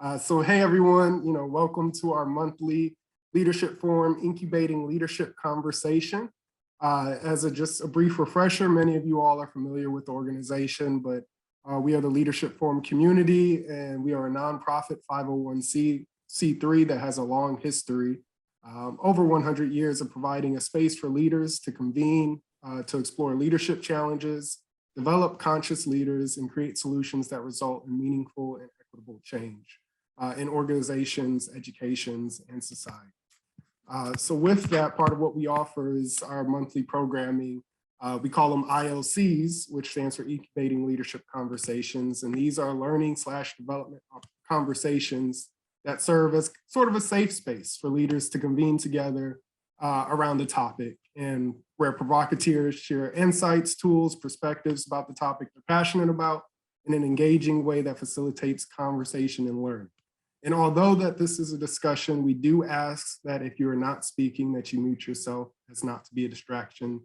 Hey everyone, welcome to our monthly Leadership Forum Incubating Leadership Conversation. Just a brief refresher, many of you all are familiar with the organization, but we are the Leadership Forum community, and we are a nonprofit 501c3 that has a long history, over 100 years of providing a space for leaders to convene, to explore leadership challenges, develop conscious leaders, and create solutions that result in meaningful and equitable change in organizations, educations, and society. So with that, part of what we offer is our monthly programming. We call them ILCs, which stands for Incubating Leadership Conversations. And these are learning/development conversations that serve as sort of a safe space for leaders to convene together around the topic, and where provocateurs share insights, tools, perspectives about the topic they're passionate about in an engaging way that facilitates conversation and learning. And although that this is a discussion, we do ask that if you are not speaking, that you mute yourself as not to be a distraction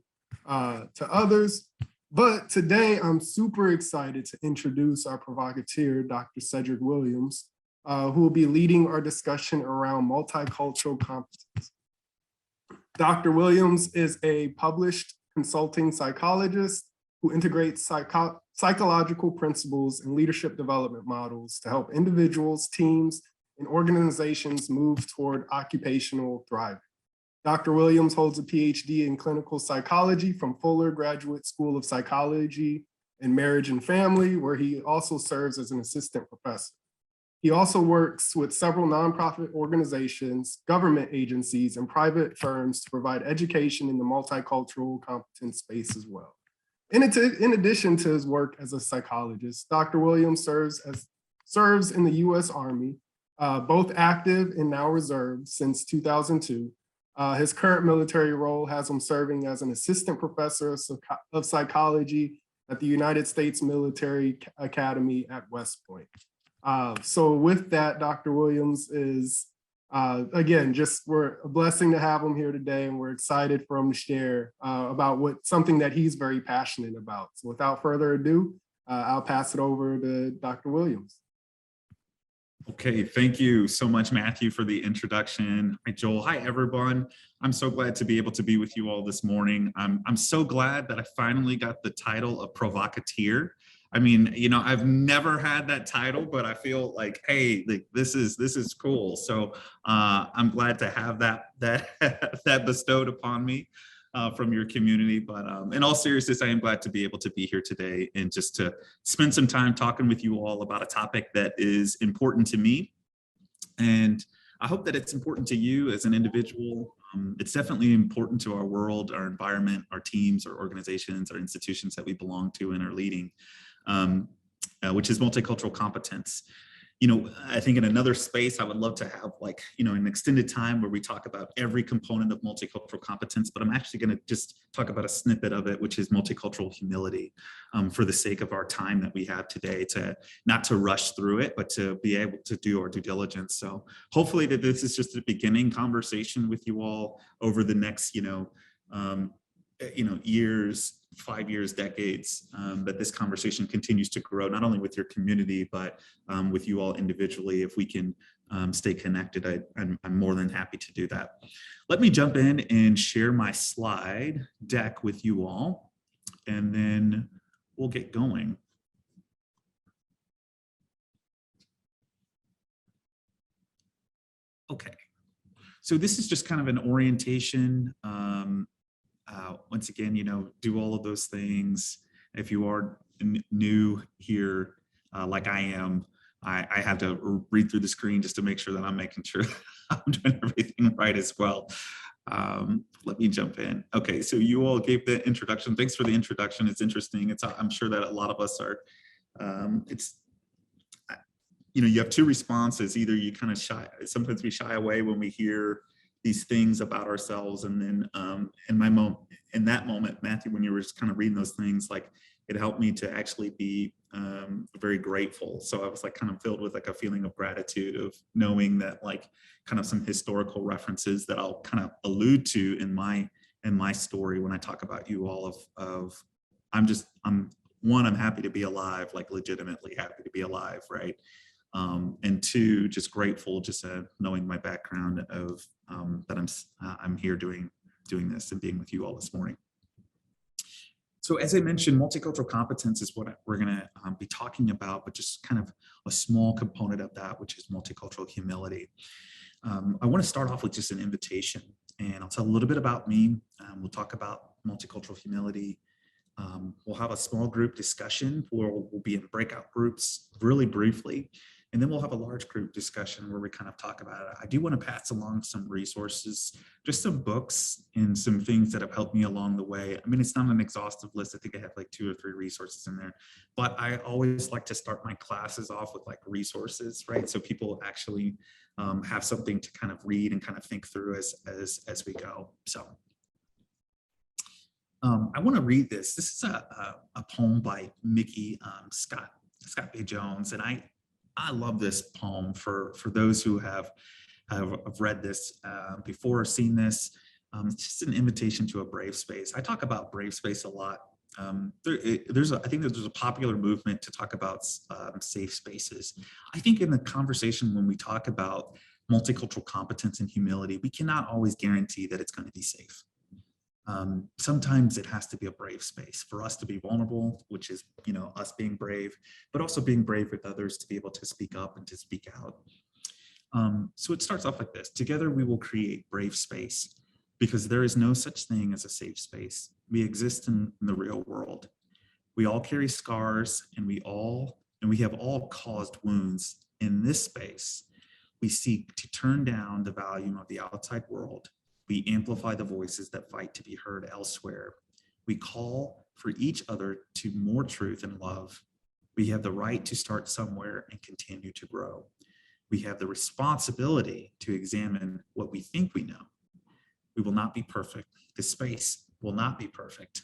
to others. But today I'm super excited to introduce our provocateur, Dr. Cedric Williams, who will be leading our discussion around multicultural competence. Dr. Williams is a published consulting psychologist who integrates psychological principles and leadership development models to help individuals, teams, and organizations move toward occupational thriving. Dr. Williams holds a PhD in clinical psychology from Fuller Graduate School of Psychology and Marriage and Family, where he also serves as an assistant professor. He also works with several nonprofit organizations, government agencies, and private firms to provide education in the multicultural competence space as well. In addition to his work as a psychologist, Dr. Williams serves in the U.S. Army, both active and now reserved since 2002. His current military role has him serving as an assistant professor of psychology at the United States Military Academy at West Point. So with that, Dr. Williams is, again, we're a blessing to have him here today, and we're excited for him to share about something that he's very passionate about. So without further ado, I'll pass it over to Dr. Williams. Okay, thank you so much, Matthew, for the introduction. Hi, Joel. Hi, everyone. I'm so glad to be able to be with you all this morning. I'm so glad that I finally got the title of provocateur. I mean, I've never had that title, but I feel like, hey, this is cool. So I'm glad to have that bestowed upon me from your community. But in all seriousness, I am glad to be able to be here today and just to spend some time talking with you all about a topic that is important to me. And I hope that it's important to you as an individual. It's definitely important to our world, our environment, our teams, our organizations, our institutions that we belong to and are leading. Which is multicultural competence. I think in another space, I would love to have an extended time where we talk about every component of multicultural competence, but I'm actually going to just talk about a snippet of it, which is multicultural humility, for the sake of our time that we have today, not to rush through it, but to be able to do our due diligence. So hopefully that this is just a beginning conversation with you all over the next, years, 5 years, decades, that this conversation continues to grow, not only with your community, but with you all individually. If we can stay connected, I'm more than happy to do that. Let me jump in and share my slide deck with you all, and then we'll get going. Okay, so this is just kind of an orientation. Once again, do all of those things. If you are new here, like I am, I have to read through the screen just to make sure that I'm making sure I'm doing everything right as well. Let me jump in. Okay, so you all gave the introduction. Thanks for the introduction. It's interesting. I'm sure that a lot of us are, you have two responses. Either you kind of sometimes we shy away when we hear these things about ourselves, and then in that moment, Matthew, when you were just kind of reading those things, it helped me to actually be very grateful. So I was kind of filled with a feeling of gratitude of knowing that kind of some historical references that I'll kind of allude to in my story when I talk about you all I'm happy to be alive, legitimately happy to be alive, right? And two, just grateful, just knowing my background of that I'm here doing this and being with you all this morning. So as I mentioned, multicultural competence is what we're going to be talking about, but just kind of a small component of that, which is multicultural humility. I want to start off with just an invitation, and I'll tell a little bit about me. We'll talk about multicultural humility. We'll have a small group discussion where we'll be in breakout groups really briefly, and then we'll have a large group discussion where we kind of talk about it. I do want to pass along some resources, just some books and some things that have helped me along the way. I mean, it's not an exhaustive list. I think I have like 2 or 3 resources in there, but I always like to start my classes off with like resources, right? So people actually have something to kind of read and kind of think through as we go. So I want to read this. This is a poem by Mickey Scott B. Jones, and I love this poem for those who have read this before or seen this. It's just an invitation to a brave space. I talk about brave space a lot. I think there's a popular movement to talk about safe spaces. I think in the conversation when we talk about multicultural competence and humility, we cannot always guarantee that it's going to be safe. Sometimes it has to be a brave space for us to be vulnerable, which is, us being brave, but also being brave with others to be able to speak up and to speak out. So it starts off like this: together we will create brave space, because there is no such thing as a safe space. We exist in the real world. We all carry scars, and we have all caused wounds. In this space, we seek to turn down the volume of the outside world. We amplify the voices that fight to be heard elsewhere. We call for each other to more truth and love. We have the right to start somewhere and continue to grow. We have the responsibility to examine what we think we know. We will not be perfect. The space will not be perfect.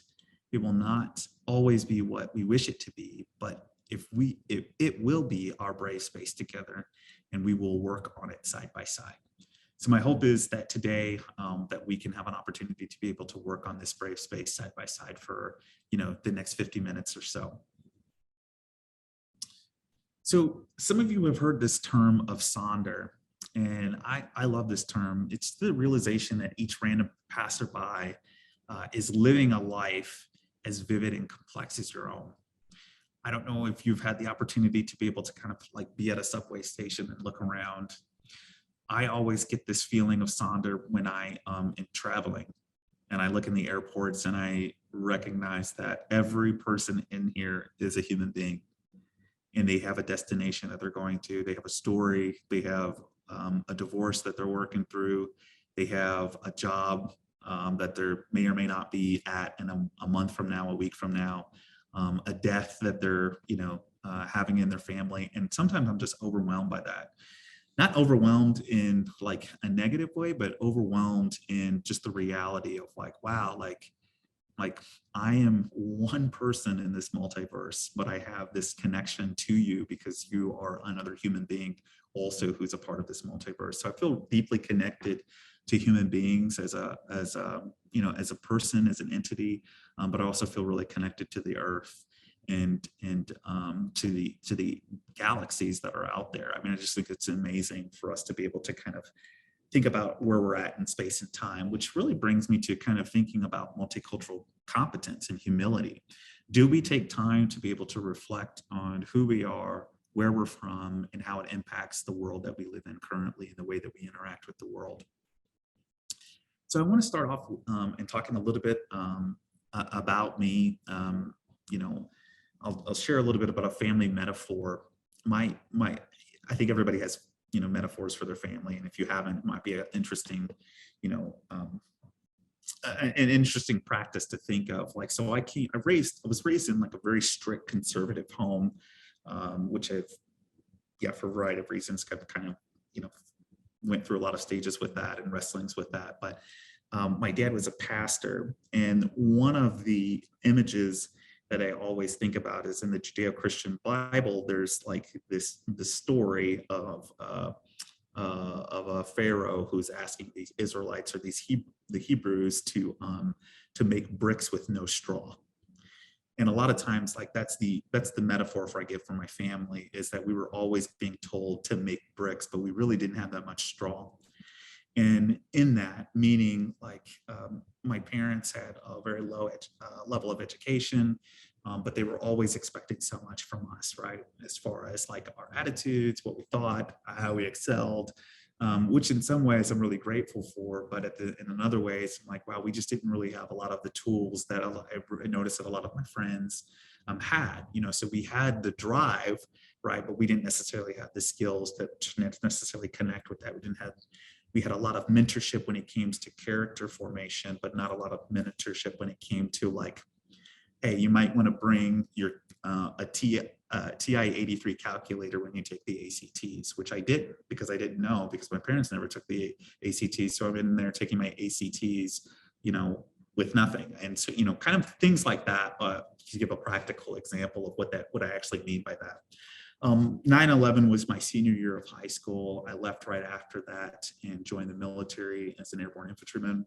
It will not always be what we wish it to be, but it will be our brave space together, and we will work on it side by side. So my hope is that today that we can have an opportunity to be able to work on this brave space side by side for the next 50 minutes or so. So some of you have heard this term of Sonder, and I love this term. It's the realization that each random passerby is living a life as vivid and complex as your own. I don't know if you've had the opportunity to be able to kind of like be at a subway station and look around. I always get this feeling of Sonder when I am traveling, and I look in the airports and I recognize that every person in here is a human being, and they have a destination that they're going to. They have a story. They have a divorce that they're working through. They have a job that they may or may not be at in a month from now, a week from now, a death that they're having in their family. And sometimes I'm just overwhelmed by that. Not overwhelmed in like a negative way, but overwhelmed in just the reality of like, wow, like I am one person in this multiverse, but I have this connection to you because you are another human being also who's a part of this multiverse. So I feel deeply connected to human beings as a person, as an entity, but I also feel really connected to the earth and to the galaxies that are out there. I mean, I just think it's amazing for us to be able to kind of think about where we're at in space and time, which really brings me to kind of thinking about multicultural competence and humility. Do we take time to be able to reflect on who we are, where we're from, and how it impacts the world that we live in currently and the way that we interact with the world? So I want to start off in talking a little bit about me. I'll share a little bit about a family metaphor. I think everybody has metaphors for their family, and if you haven't, it might be an interesting practice to think of. Like, so I was raised in like a very strict conservative home, which for a variety of reasons kind of went through a lot of stages with that and wrestlings with that. But my dad was a pastor, and one of the images that I always think about is in the Judeo-Christian Bible. There's like the story of a Pharaoh who's asking these Israelites or the Hebrews to make bricks with no straw. And a lot of times, like that's the metaphor I give for my family, is that we were always being told to make bricks, but we really didn't have that much straw. And in that, meaning like my parents had a very low level of education, but they were always expecting so much from us, right? As far as like our attitudes, what we thought, how we excelled, which in some ways I'm really grateful for, but in other ways, I'm like, wow, we just didn't really have a lot of the tools that I noticed that a lot of my friends had, so we had the drive, right? But we didn't necessarily have the skills that necessarily connect with that. We had a lot of mentorship when it came to character formation, but not a lot of mentorship when it came to like, hey, you might want to bring your a TI-83 calculator when you take the ACTs, which I didn't, because I didn't know, because my parents never took the ACTs. So I've been there taking my ACTs, with nothing. And so, kind of things like that, to give a practical example of what I actually mean by that. 9/11 was my senior year of high school. I left right after that and joined the military as an airborne infantryman,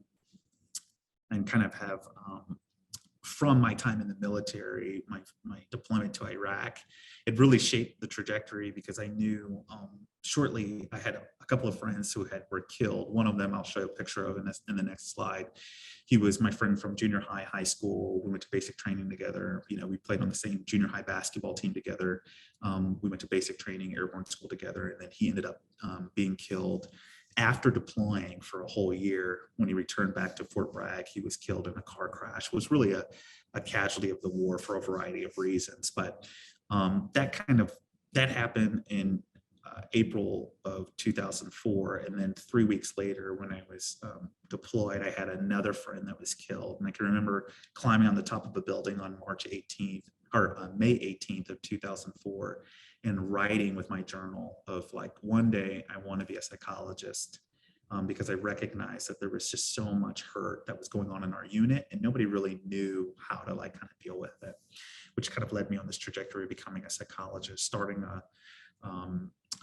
and kind of have, from my time in the military, my deployment to Iraq, it really shaped the trajectory, because I knew shortly I had a couple of friends who were killed. One of them I'll show you a picture of in the next slide. He was my friend from junior high school. We went to basic training together. We played on the same junior high basketball team together. We went to basic training, airborne school together, and then he ended up being killed after deploying for a whole year. When he returned back to Fort Bragg, he was killed in a car crash. It was really a casualty of the war for a variety of reasons. But that happened in April of 2004. And then 3 weeks later, when I was deployed, I had another friend that was killed. And I can remember climbing on the top of a building on May 18th of 2004, and writing with my journal of like, one day I want to be a psychologist, because I recognized that there was just so much hurt that was going on in our unit, and nobody really knew how to like kind of deal with it, which kind of led me on this trajectory of becoming a psychologist, starting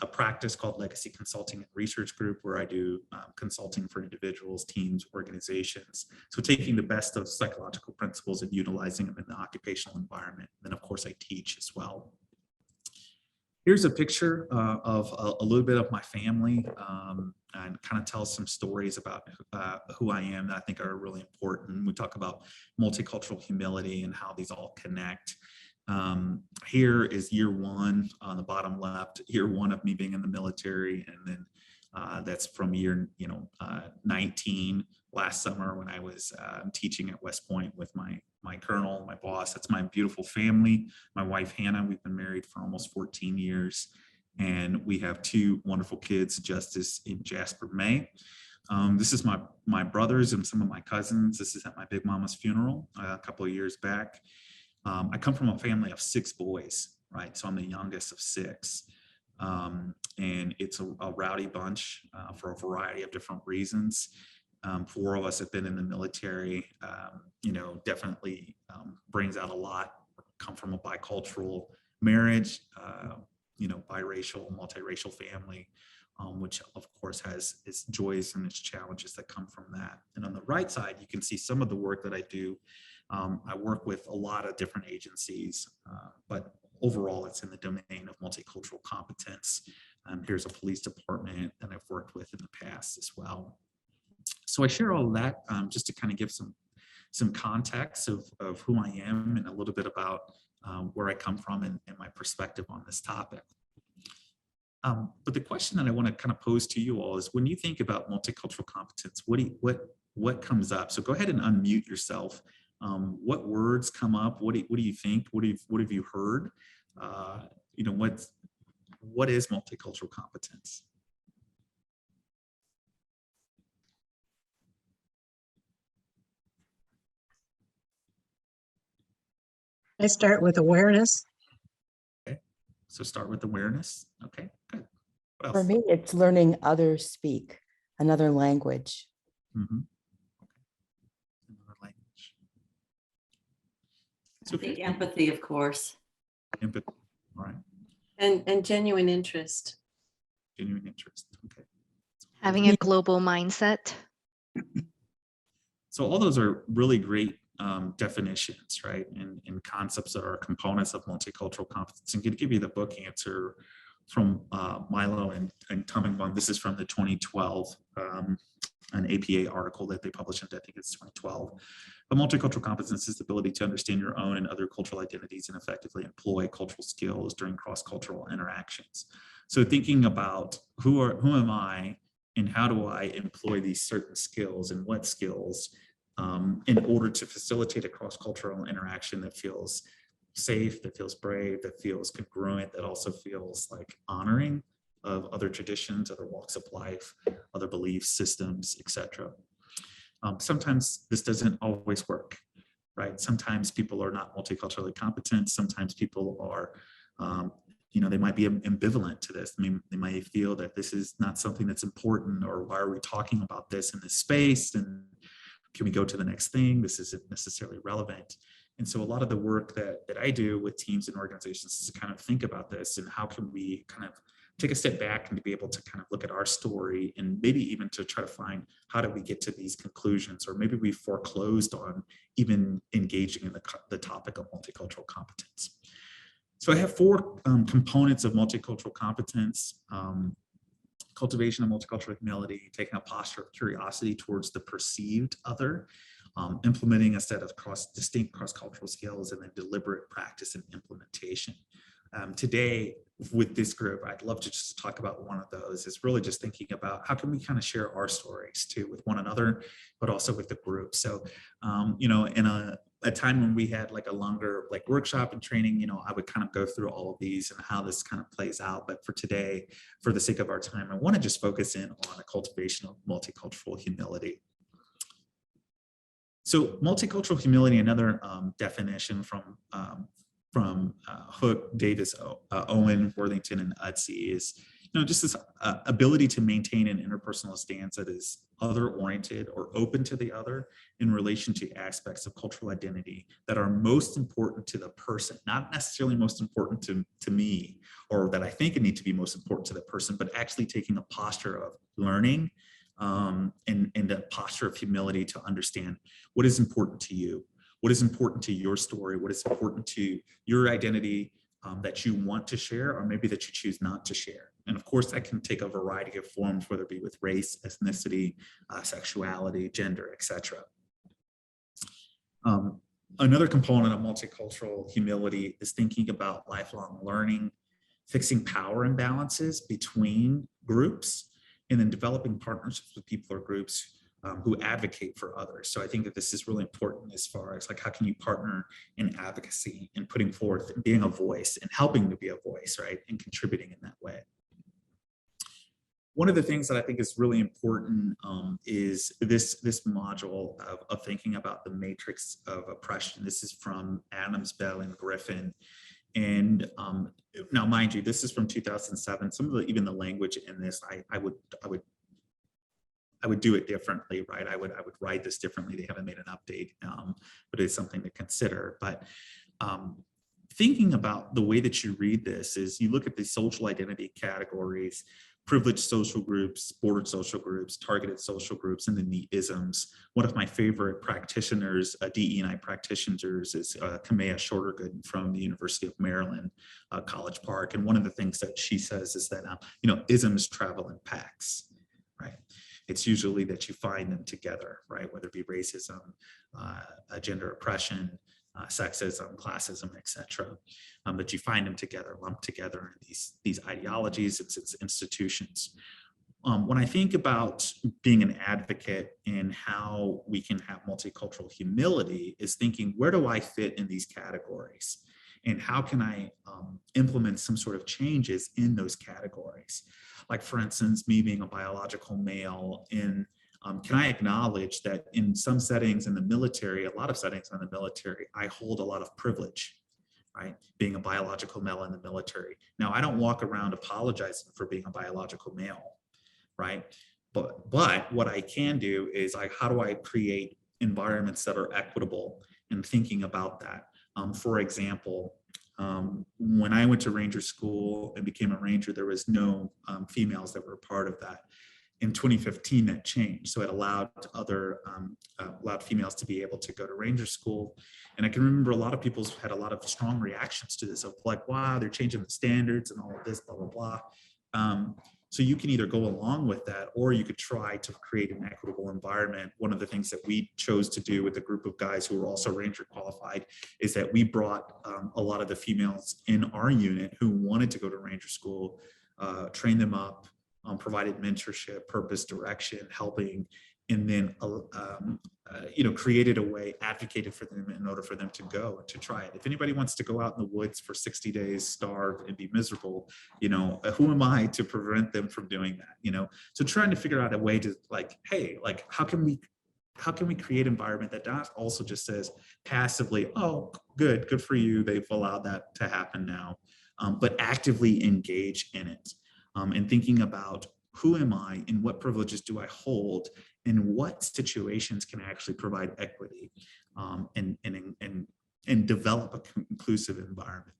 a practice called Legacy Consulting and Research Group, where I do consulting for individuals, teams, organizations. So taking the best of psychological principles and utilizing them in the occupational environment. And then of course I teach as well. Here's a picture of a little bit of my family, and kind of tells some stories about who I am that I think are really important. We talk about multicultural humility and how these all connect. Here is year one on the bottom left, year one of me being in the military. And then that's from year 19, last summer, when I was teaching at West Point with my colonel, my boss. That's my beautiful family. My wife, Hannah, we've been married for almost 14 years. And we have two wonderful kids, Justice and Jasper May. This is my brothers and some of my cousins. This is at my big mama's funeral a couple of years back. I come from a family of 6 boys, right? So I'm the youngest of 6. And it's a rowdy bunch for a variety of different reasons. 4 of us have been in the military, definitely brings out a lot. Come from a bicultural marriage, biracial, multiracial family, which of course has its joys and its challenges that come from that. And on the right side, you can see some of the work that I do. I work with a lot of different agencies, but overall it's in the domain of multicultural competence. Here's a police department that I've worked with in the past as well. So I share all of that just to kind of give some context of who I am and a little bit about where I come from and my perspective on this topic. But the question that I want to kind of pose to you all is, when you think about multicultural competence, what comes up? So go ahead and unmute yourself. What words come up? What do you think? What have you heard? What is multicultural competence? I start with awareness. Okay, so start with awareness. Okay, good. What else? For me, it's learning others speak another language. Mm-hmm. Okay. Another language. So I think empathy, of course. Empathy, all right. And genuine interest. Genuine interest, okay. Having a global mindset. So all those are really great definitions, right, and concepts that are components of multicultural competence. I'm going to give you the book answer from Milo and Tummington. This is from the 2012 an APA article that they published in, I think it's 2012. But multicultural competence is the ability to understand your own and other cultural identities and effectively employ cultural skills during cross-cultural interactions. So thinking about who am I and how do I employ these certain skills and what skills in order to facilitate a cross-cultural interaction that feels safe, that feels brave, that feels congruent, that also feels like honoring of other traditions, other walks of life, other beliefs, systems, etc. Sometimes this doesn't always work, right? Sometimes people are not multiculturally competent. Sometimes people are, they might be ambivalent to this. I mean, they might feel that this is not something that's important, or why are we talking about this in this space? And can we go to the next thing? This isn't necessarily relevant. And so a lot of the work that I do with teams and organizations is to kind of think about this and how can we kind of take a step back and to be able to kind of look at our story and maybe even to try to find how do we get to these conclusions, or maybe we foreclosed on even engaging in the topic of multicultural competence. So I have 4 components of multicultural competence: cultivation of multicultural humility, taking a posture of curiosity towards the perceived other, implementing a set of distinct cross-cultural skills, and then deliberate practice and implementation. Today with this group, I'd love to just talk about one of those. Is really just thinking about how can we kind of share our stories too with one another, but also with the group. So, in a time when we had like a longer like workshop and training, I would kind of go through all of these and how this kind of plays out. But for today, for the sake of our time, I want to just focus in on a cultivation of multicultural humility. So multicultural humility, another definition from Hook, Davis, Owen, Worthington, and Utsi is, just this ability to maintain an interpersonal stance that is other-oriented or open to the other in relation to aspects of cultural identity that are most important to the person, not necessarily most important to me, or that I think it need to be most important to the person, but actually taking a posture of learning and a posture of humility to understand what is important to you, what is important to your story, what is important to your identity that you want to share, or maybe that you choose not to share. And of course, that can take a variety of forms, whether it be with race, ethnicity, sexuality, gender, etc. Another component of multicultural humility is thinking about lifelong learning, fixing power imbalances between groups, and then developing partnerships with people or groups who advocate for others. So I think that this is really important as far as like, how can you partner in advocacy and putting forth and being a voice and helping to be a voice, right? And contributing in that way. One of the things that I think is really important is this module of thinking about the matrix of oppression. This is from Adams, Bell, and Griffin. And now, mind you, this is from 2007. Some of even the language in this, I would do it differently, right? I would write this differently. They haven't made an update, but it's something to consider. But thinking about the way that you read this is you look at the social identity categories: privileged social groups, bordered social groups, targeted social groups, and then the isms. One of my favorite practitioners, DE&I practitioners, is Kamea Shortergood from the University of Maryland, College Park. And one of the things that she says is that, isms travel in packs, right? It's usually that you find them together, right? Whether it be racism, gender oppression, sexism, classism, etc. That you find them together, lumped together in these ideologies, it's institutions. When I think about being an advocate and how we can have multicultural humility, is thinking, where do I fit in these categories? And how can I implement some sort of changes in those categories? Like, for instance, me being a biological male, can I acknowledge that in some settings in the military, a lot of settings in the military, I hold a lot of privilege, right? Being a biological male in the military. Now, I don't walk around apologizing for being a biological male, right? But what I can do is, how do I create environments that are equitable, and thinking about that? For example, when I went to Ranger school and became a Ranger, there was no females that were a part of that. in 2015 that changed. So it allowed allowed females to be able to go to Ranger School. And I can remember a lot of people had a lot of strong reactions to this of like, wow, they're changing the standards and all of this, blah, blah, blah. So you can either go along with that, or you could try to create an equitable environment. One of the things that we chose to do with a group of guys who were also Ranger qualified is that we brought a lot of the females in our unit who wanted to go to Ranger School, train them up, provided mentorship, purpose, direction, helping, and then created a way, advocated for them in order for them to go and to try it. If anybody wants to go out in the woods for 60 days, starve and be miserable, who am I to prevent them from doing that? So trying to figure out a way to like, hey, like how can we create an environment that not also just says passively, oh, good for you, they've allowed that to happen now, but actively engage in it, and thinking about who am I and what privileges do I hold and what situations can actually provide equity, and develop a inclusive environment.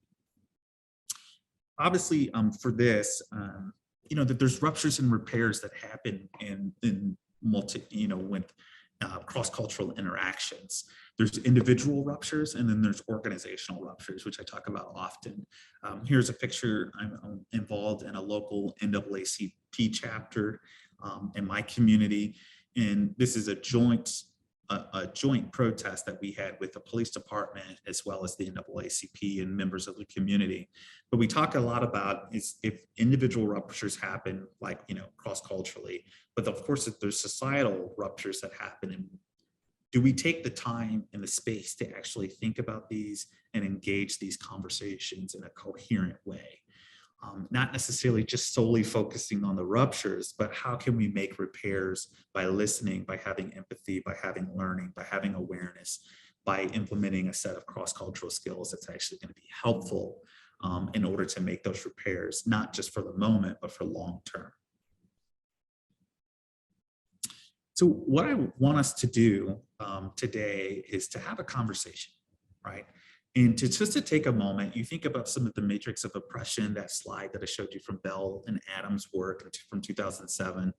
Obviously, for this, that there's ruptures and repairs that happen in with cross-cultural interactions. There's individual ruptures, and then there's organizational ruptures, which I talk about often. Here's a picture. I'm involved in a local NAACP chapter in my community, and this is a joint protest that we had with the police department as well as the NAACP and members of the community. But we talk a lot about is if individual ruptures happen, like cross-culturally, but of course if there's societal ruptures that happen, and do we take the time and the space to actually think about these and engage these conversations in a coherent way? Not necessarily just solely focusing on the ruptures, but how can we make repairs by listening, by having empathy, by having learning, by having awareness, by implementing a set of cross-cultural skills that's actually going to be helpful in order to make those repairs, not just for the moment, but for long term. So what I want us to do today is to have a conversation, right? And just to take a moment, you think about some of the matrix of oppression, that slide that I showed you from Bell and Adams' work from 2007,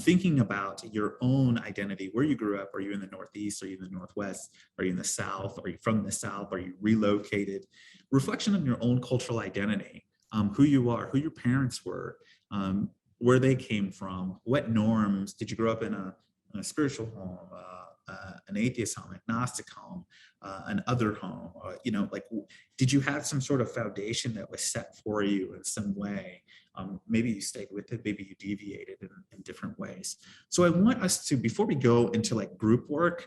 thinking about your own identity, where you grew up. Are you in the Northeast? Are you in the Northwest? Are you in the South? Are you from the South? Are you relocated? Reflection on your own cultural identity, who you are, who your parents were, where they came from, what norms. Did you grow up in a spiritual home, an atheist home, agnostic home, an other home? Did you have some sort of foundation that was set for you in some way? Maybe you stayed with it, maybe you deviated in different ways. So I want us to, before we go into like group work,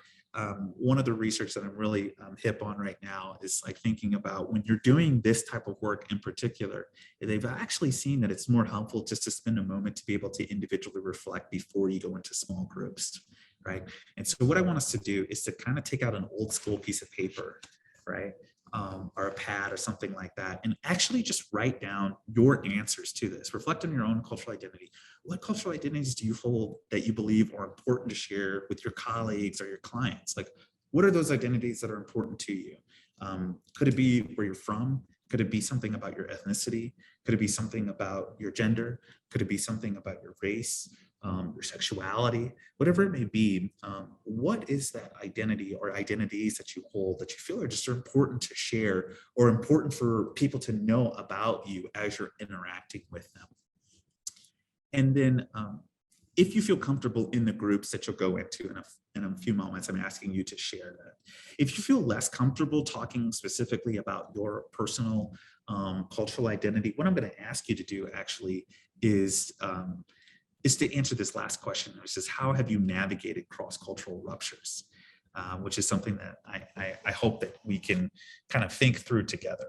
one of the research that I'm really hip on right now is like thinking about when you're doing this type of work in particular, they've actually seen that it's more helpful just to spend a moment to be able to individually reflect before you go into small groups, right? And so what I want us to do is to kind of take out an old school piece of paper, right? Or a pad or something like that, and actually just write down your answers to this. Reflect on your own cultural identity. What cultural identities do you hold that you believe are important to share with your colleagues or your clients? Like, what are those identities that are important to you? Could it be where you're from? Could it be something about your ethnicity? Could it be something about your gender? Could it be something about your race, your sexuality, whatever it may be? What is that identity or identities that you hold that you feel are just important to share or important for people to know about you as you're interacting with them? And then if you feel comfortable in the groups that you'll go into in a few moments, I'm asking you to share that. If you feel less comfortable talking specifically about your personal cultural identity, what I'm going to ask you to do actually is to answer this last question, which is how have you navigated cross-cultural ruptures? Which is something that I hope that we can kind of think through together.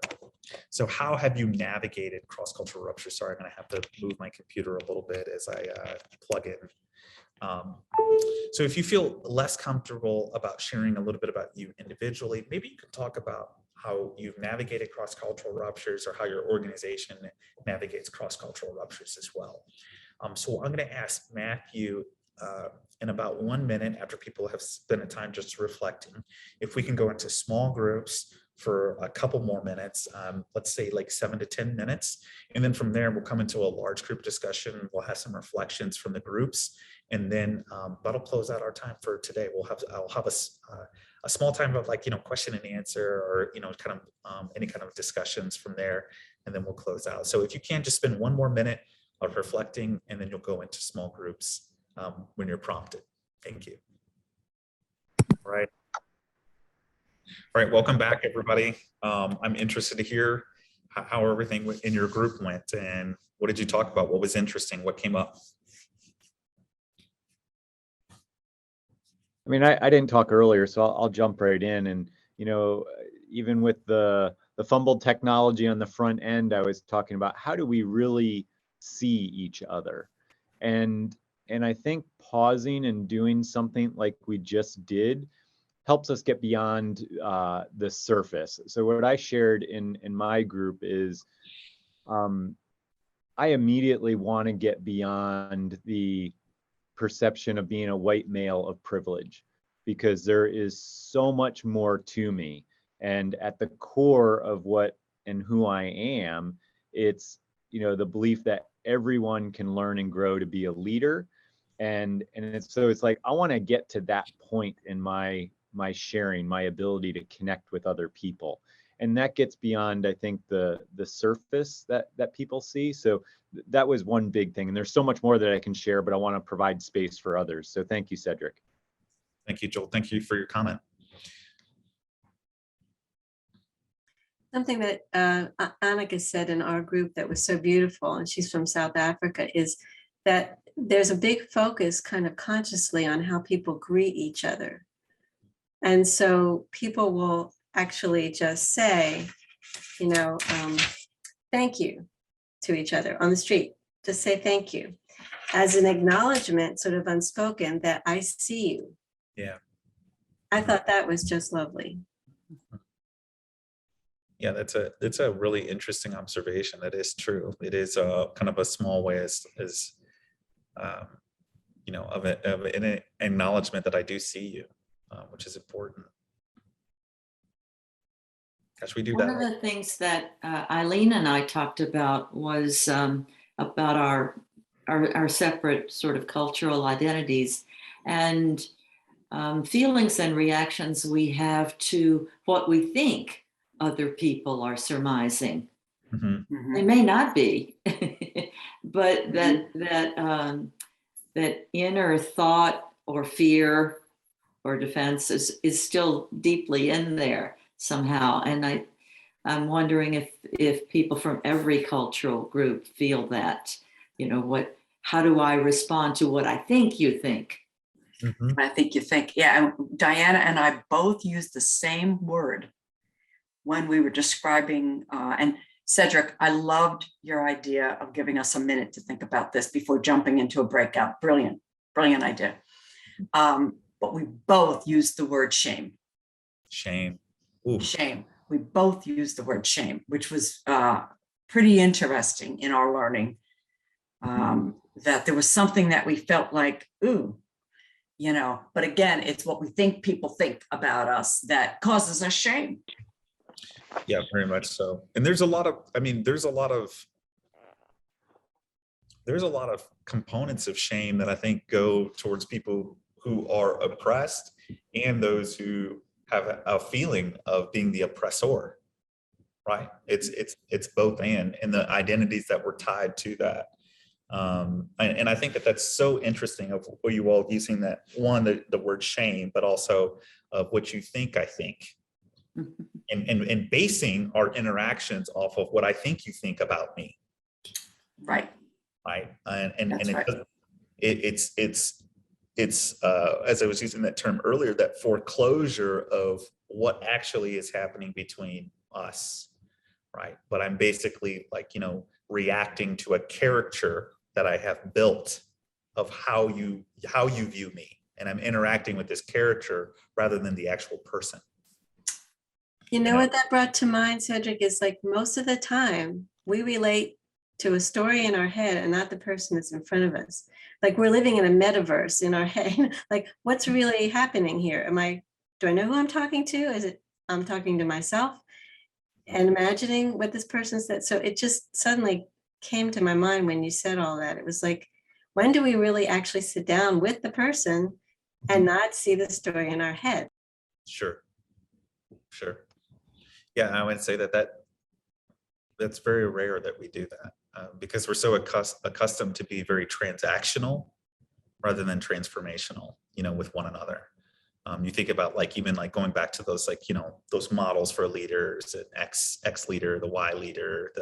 So how have you navigated cross-cultural ruptures? Sorry, I'm going to have to move my computer a little bit as I plug in. So if you feel less comfortable about sharing a little bit about you individually, maybe you can talk about how you've navigated cross-cultural ruptures or how your organization navigates cross-cultural ruptures as well. So I'm going to ask Matthew in about 1 minute after people have spent a time just reflecting, if we can go into small groups for a couple more minutes, let's say like 7 to 10 minutes. And then from there, we'll come into a large group discussion. We'll have some reflections from the groups. And then that'll close out our time for today. I'll have a small time of like, question and answer, or, kind of any kind of discussions from there. And then we'll close out. So if you can, just spend 1 more minute of reflecting, and then you'll go into small groups when you're prompted. Thank you. All right. All right, welcome back, everybody. I'm interested to hear how everything in your group went, and what did you talk about? What was interesting? What came up? I mean, I didn't talk earlier, so I'll jump right in. And, even with the fumbled technology on the front end, I was talking about how do we really see each other? And I think pausing and doing something like we just did helps us get beyond the surface. So what I shared in my group is I immediately want to get beyond the perception of being a white male of privilege, because there is so much more to me. And at the core of what and who I am, it's, the belief that everyone can learn and grow to be a leader. And it's like, I want to get to that point in my sharing, my ability to connect with other people. And that gets beyond, I think, the surface that people see. So that was one big thing. And there's so much more that I can share, but I want to provide space for others. So thank you, Cedric. Thank you, Joel. Thank you for your comment. Something that Annika said in our group that was so beautiful, and she's from South Africa, is that there's a big focus kind of consciously on how people greet each other. And so people will actually just say, thank you to each other on the street. Just say thank you as an acknowledgement, sort of unspoken, that I see you. Yeah. I thought that was just lovely. Yeah, that's a really interesting observation. That is true. It is kind of a small way as of an acknowledgement that I do see you, which is important. Gosh, we do One that. of the things that Eileen and I talked about was about our separate sort of cultural identities and feelings and reactions we have to what we think other people are surmising. Mm-hmm. They may not be, but that inner thought or fear or defense is still deeply in there somehow. And I'm wondering if people from every cultural group feel that, how do I respond to what I think you think? Mm-hmm. I think you think, yeah. Diana and I both used the same word when we were describing, and Cedric, I loved your idea of giving us a minute to think about this before jumping into a breakout. Brilliant, brilliant idea. But we both used the word shame. Shame. Ooh. Shame. We both used the word shame, which was pretty interesting in our learning. That there was something that we felt like, ooh, but again, it's what we think people think about us that causes us shame. Yeah, very much so. And there's a lot of components of shame that I think go towards people who are oppressed and those who have a feeling of being the oppressor, right? It's both and the identities that were tied to that. And I think that's so interesting of you all using that one, the word shame, but also of what you think I think. And basing our interactions off of what I think you think about me. Right. Right. And right. It's as I was using that term earlier, that foreclosure of what actually is happening between us. Right. But I'm basically like, reacting to a caricature that I have built of how you view me. And I'm interacting with this caricature rather than the actual person. What that brought to mind, Cedric, is like most of the time we relate to a story in our head and not the person that's in front of us. Like we're living in a metaverse in our head. Like what's really happening here? Do I know who I'm talking to? Is it I'm talking to myself? and imagining what this person said. So it just suddenly came to my mind when you said all that. It was like, when do we really actually sit down with the person and not see the story in our head? Sure. Sure. Yeah, I would say that's very rare that we do that because we're so accustomed to be very transactional rather than transformational, with one another. You think about even going back to those those models for leaders, an X leader, the Y leader,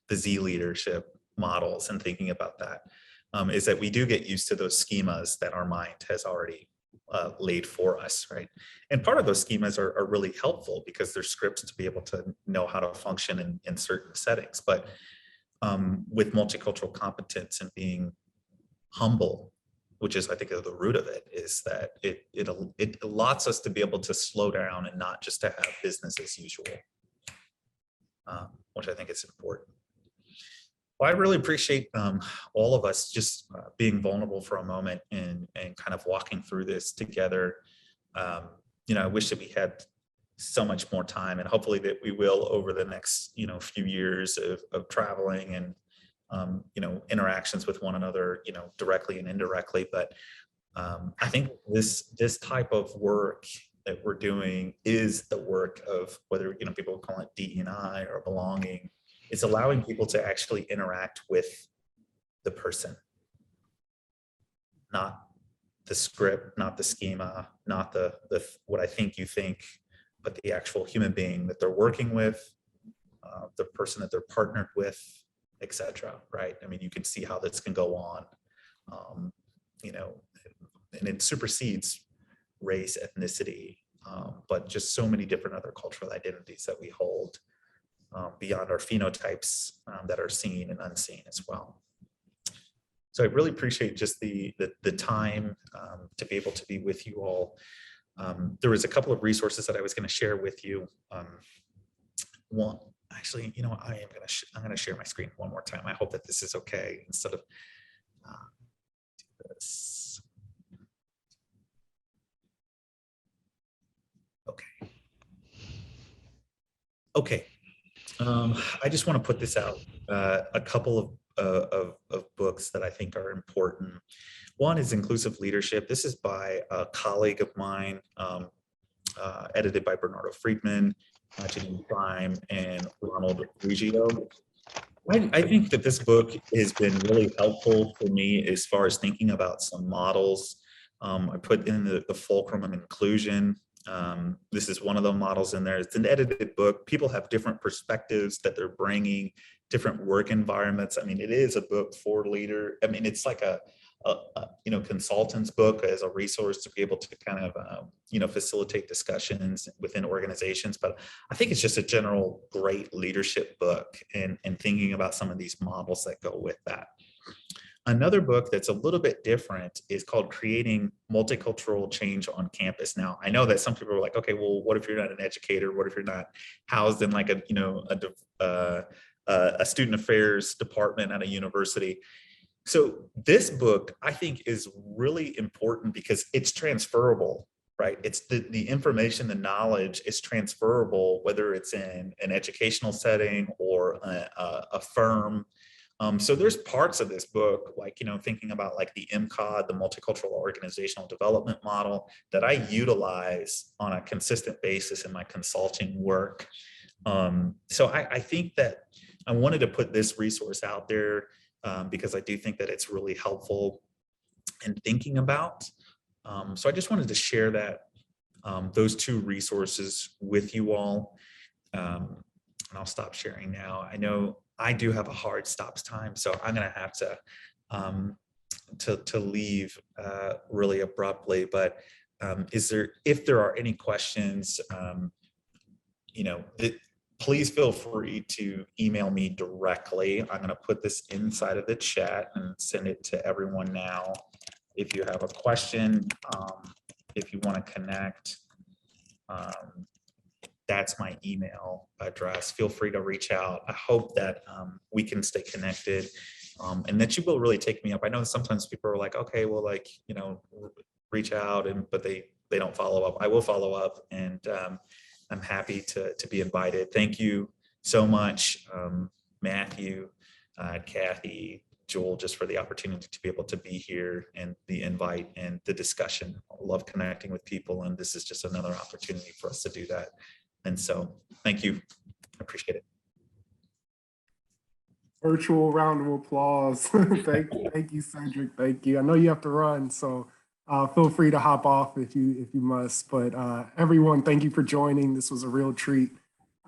the Z leadership models, and thinking about that is that we do get used to those schemas that our mind has already laid for us, right? And part of those schemas are really helpful because they're scripts to be able to know how to function in certain settings. But with multicultural competence and being humble, which is, I think, the root of it, is that it allows us to be able to slow down and not just to have business as usual, which I think is important. Well, I really appreciate all of us just being vulnerable for a moment and kind of walking through this together. I wish that we had so much more time, and hopefully that we will over the next few years of traveling and interactions with one another, directly and indirectly. But I think this type of work that we're doing is the work of, whether people call it DE&I or belonging. It's allowing people to actually interact with the person, not the script, not the schema, not the what I think you think, but the actual human being that they're working with, the person that they're partnered with, etc. Right? I mean, you can see how this can go on, and it supersedes race, ethnicity, but just so many different other cultural identities that we hold. Beyond our phenotypes that are seen and unseen as well. So I really appreciate just the time to be able to be with you all. There was a couple of resources that I was going to share with you. One, actually, I'm going to share my screen one more time. I hope that this is okay instead of do this. Okay. Okay. I just want to put this out, a couple of books that I think are important. One is Inclusive Leadership. This is by a colleague of mine, edited by Bernardo Friedman, Janine Prime, and Ronald Ruggiero. I think that this book has been really helpful for me as far as thinking about some models. I put in the fulcrum of inclusion. This is one of the models in there. It's an edited book. People have different perspectives that they're bringing, different work environments. I mean, it is a book for leader. I mean, it's like a consultant's book as a resource to be able to kind of, facilitate discussions within organizations. But I think it's just a general great leadership book and thinking about some of these models that go with that. Another book that's a little bit different is called Creating Multicultural Change on Campus. Now, I know that some people are like, okay, well, what if you're not an educator? What if you're not housed in like a student affairs department at a university? So this book, I think, is really important because it's transferable, right? It's the information, the knowledge is transferable, whether it's in an educational setting or a firm. So there's parts of this book, like, thinking about like the MCOD, the Multicultural Organizational Development Model, that I utilize on a consistent basis in my consulting work. So I think that I wanted to put this resource out there because I do think that it's really helpful in thinking about. So I just wanted to share that, those two resources with you all. And I'll stop sharing now. I know I do have a hard stops time, so I'm going to have to leave really abruptly. But if there are any questions, please feel free to email me directly. I'm going to put this inside of the chat and send it to everyone now. If you have a question, if you want to connect, that's my email address. Feel free to reach out. I hope that we can stay connected and that you will really take me up. I know sometimes people are like, okay, well, reach out, but they don't follow up. I will follow up, and I'm happy to be invited. Thank you so much, Matthew, Kathy, Joel, just for the opportunity to be able to be here and the invite and the discussion. I love connecting with people, and this is just another opportunity for us to do that. And so thank you. I appreciate it. Virtual round of applause. Thank you, Cedric. Thank you. I know you have to run, so feel free to hop off if you must. But everyone, thank you for joining. This was a real treat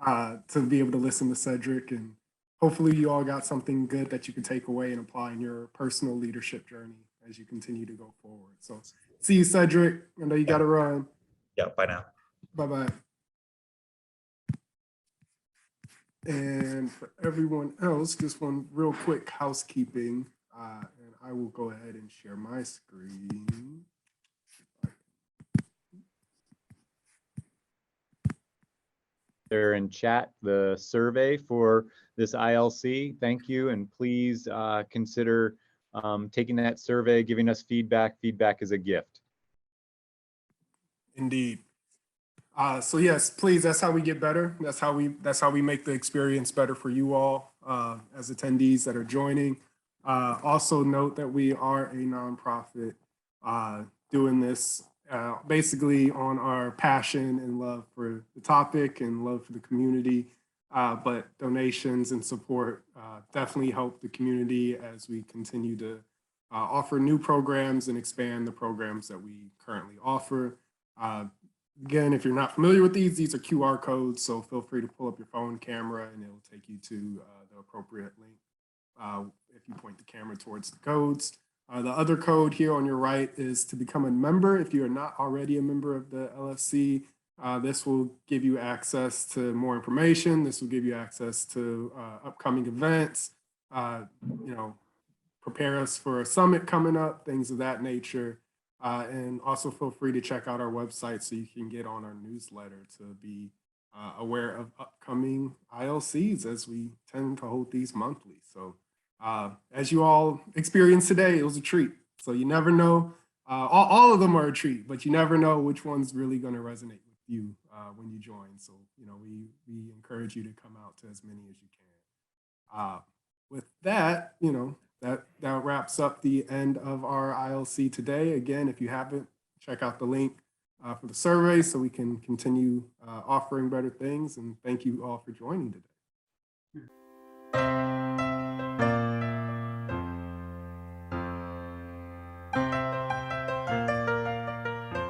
to be able to listen to Cedric, and hopefully you all got something good that you can take away and apply in your personal leadership journey as you continue to go forward. So see you, Cedric. I know you got to run. Yeah, bye now. Bye-bye. And for everyone else, just one real quick housekeeping, and I will go ahead and share my screen. There in chat, the survey for this ILC. Thank you, and please consider taking that survey, giving us feedback. Feedback is a gift. Indeed. So yes, please, that's how we get better. That's how we make the experience better for you all as attendees that are joining. Also note that we are a nonprofit doing this basically on our passion and love for the topic and love for the community. But donations and support definitely help the community as we continue to offer new programs and expand the programs that we currently offer. Again, if you're not familiar with these are QR codes, so feel free to pull up your phone camera and it will take you to the appropriate link if you point the camera towards the codes. The other code here on your right is to become a member. If you are not already a member of the LFC, this will give you access to more information. This will give you access to upcoming events, prepare us for a summit coming up, things of that nature. And also feel free to check out our website so you can get on our newsletter to be aware of upcoming ILCs as we tend to hold these monthly. So as you all experienced today, it was a treat. So you never know, all of them are a treat, but you never know which one's really going to resonate with you when you join. So, we encourage you to come out to as many as you can. With that, that wraps up the end of our ILC today. Again, if you haven't, check out the link for the survey so we can continue offering better things. And thank you all for joining today.